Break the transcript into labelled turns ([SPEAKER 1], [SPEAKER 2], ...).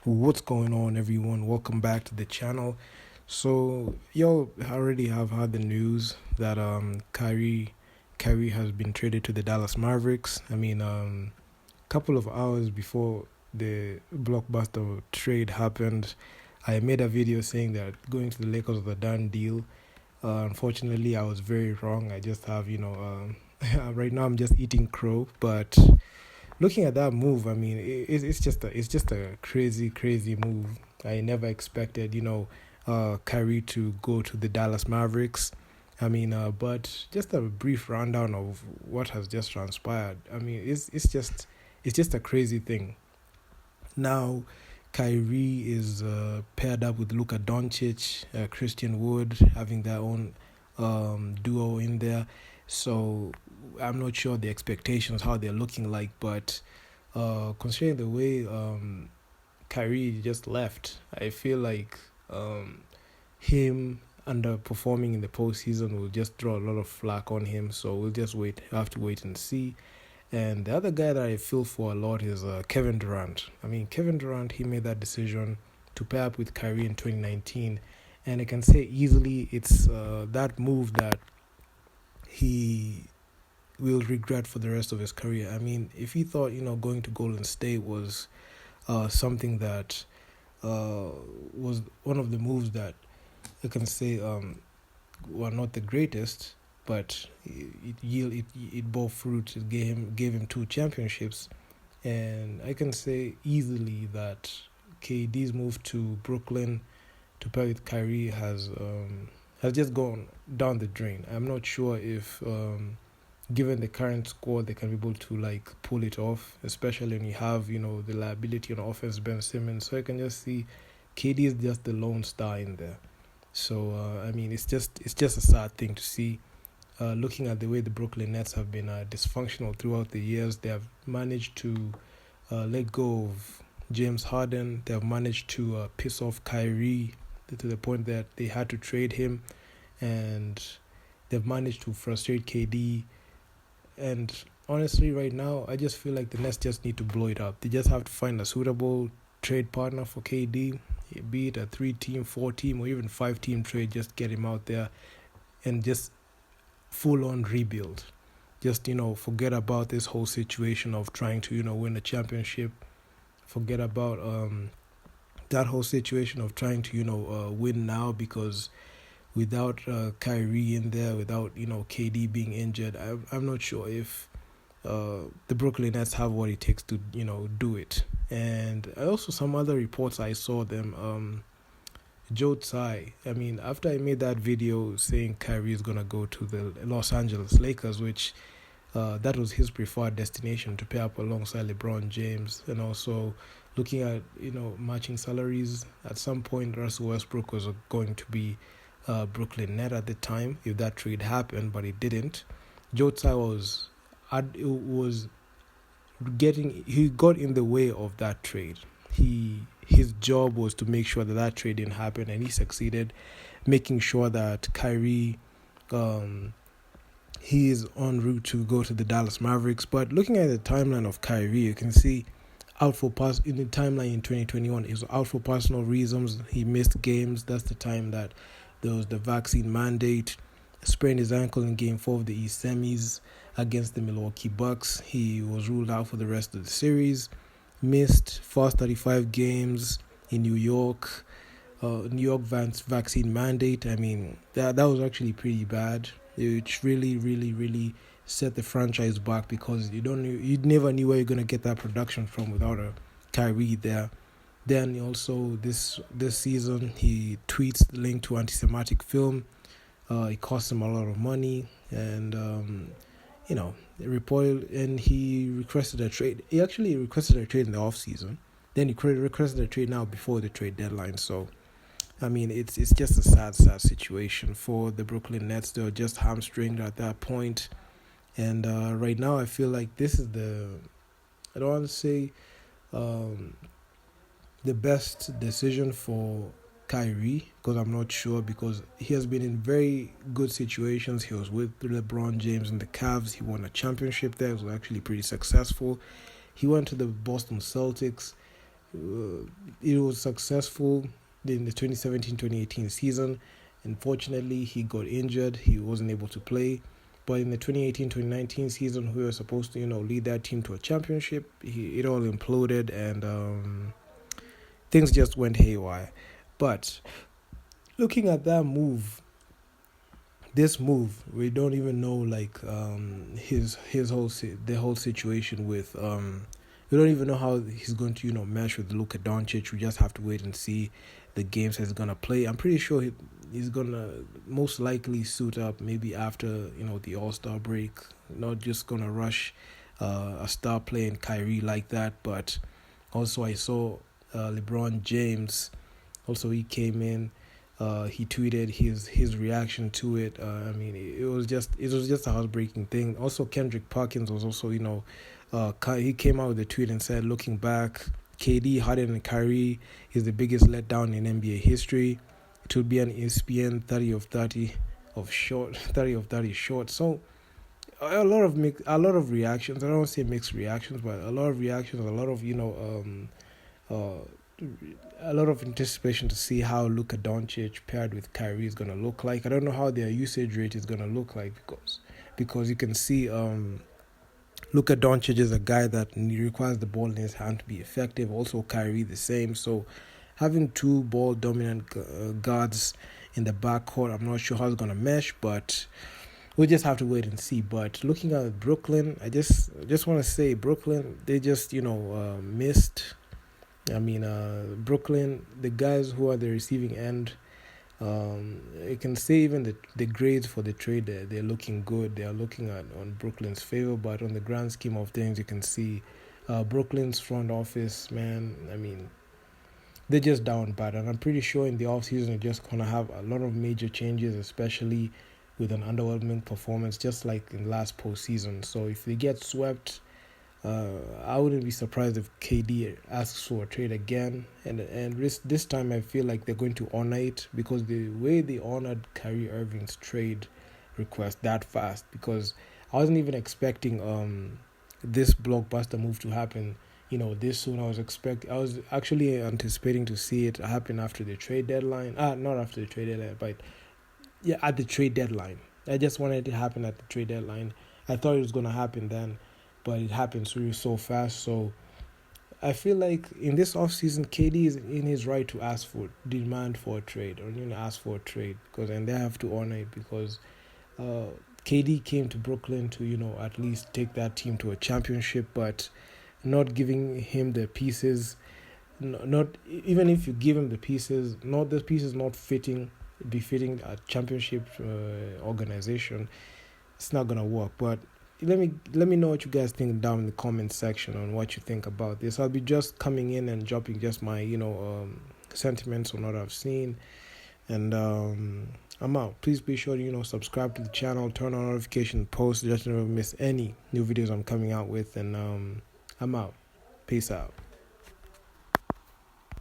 [SPEAKER 1] What's going on, everyone? Welcome back to the channel. So, y'all already have heard the news that Kyrie has been traded to the Dallas Mavericks. Couple of hours before the blockbuster trade happened, I made a video saying that going to the Lakers was a done deal. Unfortunately, I was very wrong. I just have, right now I'm just eating crow, but looking at that move, it's just a crazy move. I never expected, Kyrie to go to the Dallas Mavericks. But just a brief rundown of what has just transpired. It's just a crazy thing. Now, Kyrie is paired up with Luka Doncic, Christian Wood, having their own duo in there. So I'm not sure the expectations, how they're looking like, but considering the way Kyrie just left, I feel like him underperforming in the postseason will just draw a lot of flack on him. So we'll just have to wait and see. And the other guy that I feel for a lot is Kevin Durant. Kevin Durant, he made that decision to pair up with Kyrie in 2019. And I can say easily it's that move that he will regret for the rest of his career. If he thought, going to Golden State was something that was one of the moves that I can say were not the greatest, but it bore fruit. It gave him 2 championships, and I can say easily that KD's move to Brooklyn to pair with Kyrie has just gone down the drain. I'm not sure if given the current squad they can be able to pull it off, especially when you have the liability on offense, Ben Simmons. So I can just see KD is just the lone star in there. So it's just a sad thing to see. Looking at the way the Brooklyn Nets have been dysfunctional throughout the years, they have managed to let go of James Harden. They have managed to piss off Kyrie to the point that they had to trade him, and they've managed to frustrate KD. And honestly, right now, I just feel like the Nets just need to blow it up. They just have to find a suitable trade partner for KD, be it a 3-team, 4-team, or even 5-team trade. Just get him out there and just full-on rebuild. Just, forget about this whole situation of trying to, win a championship. Forget about that whole situation of trying to, win now, because without Kyrie in there, without, KD being injured, I'm not sure if the Brooklyn Nets have what it takes to, do it. And also some other reports I saw them, Joe Tsai, after I made that video saying Kyrie is going to go to the Los Angeles Lakers, which that was his preferred destination to pair up alongside LeBron James, and also looking at, matching salaries, at some point Russell Westbrook was going to be Brooklyn Net at the time if that trade happened, but it didn't. Joe Tsai he got in the way of that trade. His job was to make sure that trade didn't happen, and he succeeded, making sure that Kyrie he is en route to go to the Dallas Mavericks. But looking at the timeline of Kyrie, you can see in the timeline in 2021, he was out for personal reasons. He missed games. That's the time that there was the vaccine mandate. Sprained his ankle in Game 4 of the East Semis against the Milwaukee Bucks. He was ruled out for the rest of the series. Missed first 35 games in New York. New York vaccine mandate. That was actually pretty bad. It really set the franchise back, because you never knew where you're gonna get that production from without a Kyrie there. Then also this season he tweets the link to anti-Semitic film. It cost him a lot of money, and he requested a trade. He actually requested a trade in the off season. Then he requested a trade now before the trade deadline. So it's just a sad situation for the Brooklyn Nets. They were just hamstringed at that point. And right now I feel like this is I don't want to say the best decision for Kyrie, because I'm not sure, because he has been in very good situations. He was with LeBron James in the Cavs. He won a championship there. It was actually pretty successful. He went to the Boston Celtics. it was successful in the 2017-2018 season. Unfortunately, he got injured. He wasn't able to play. But in the 2018-2019 season, we were supposed to, lead that team to a championship. It all imploded, and things just went haywire. But looking at that move, this move, we don't even know the whole situation with we don't even know how he's going to mesh with Luka Doncic. We just have to wait and see the games he's gonna play. I'm pretty sure he's gonna most likely suit up maybe after the All-Star break. Not just gonna rush a star player in Kyrie like that. But also I saw LeBron James. Also he came in. He tweeted his reaction to it. It was just a heartbreaking thing. Also, Kendrick Perkins was also he came out with a tweet and said, looking back, KD, Harden, and Kyrie is the biggest letdown in NBA history. It would be an ESPN 30 of 30 short. So a lot of reactions. I don't want to say mixed reactions, but a lot of reactions. A lot of a lot of anticipation to see how Luka Doncic paired with Kyrie is going to look like. I don't know how their usage rate is going to look like because you can see Luka Doncic is a guy that requires the ball in his hand to be effective. Also Kyrie the same. So having two ball dominant guards in the backcourt, I'm not sure how it's going to mesh, but we'll just have to wait and see. But looking at Brooklyn, I just want to say Brooklyn, they just missed. Brooklyn, the guys who are the receiving end, you can say even the grades for the trade, they're looking good. They are looking on Brooklyn's favor, but on the grand scheme of things, you can see Brooklyn's front office, man, they're just down bad. And I'm pretty sure in the offseason, they're just going to have a lot of major changes, especially with an underwhelming performance, just like in last postseason. So if they get swept, I wouldn't be surprised if KD asks for a trade again, and this time I feel like they're going to honor it, because the way they honored Kyrie Irving's trade request that fast, because I wasn't even expecting this blockbuster move to happen this soon. I was actually anticipating to see it happen after the trade deadline. Not after the trade deadline, but yeah, at the trade deadline. I just wanted it to happen at the trade deadline. I thought it was going to happen then, but it happens really so fast. So I feel like in this offseason, KD is in his right to demand for a trade, or ask for a trade, and they have to honor it, because KD came to Brooklyn to at least take that team to a championship, but not giving him the pieces, not even if you give him the pieces, not befitting a championship organization, it's not gonna work. But let me know what you guys think down in the comment section on what you think about this. I'll be just coming in and dropping just my sentiments on what I've seen, and I'm out. Please be sure to subscribe to the channel, turn on notification posts, just to never miss any new videos I'm coming out with, and I'm out. Peace out.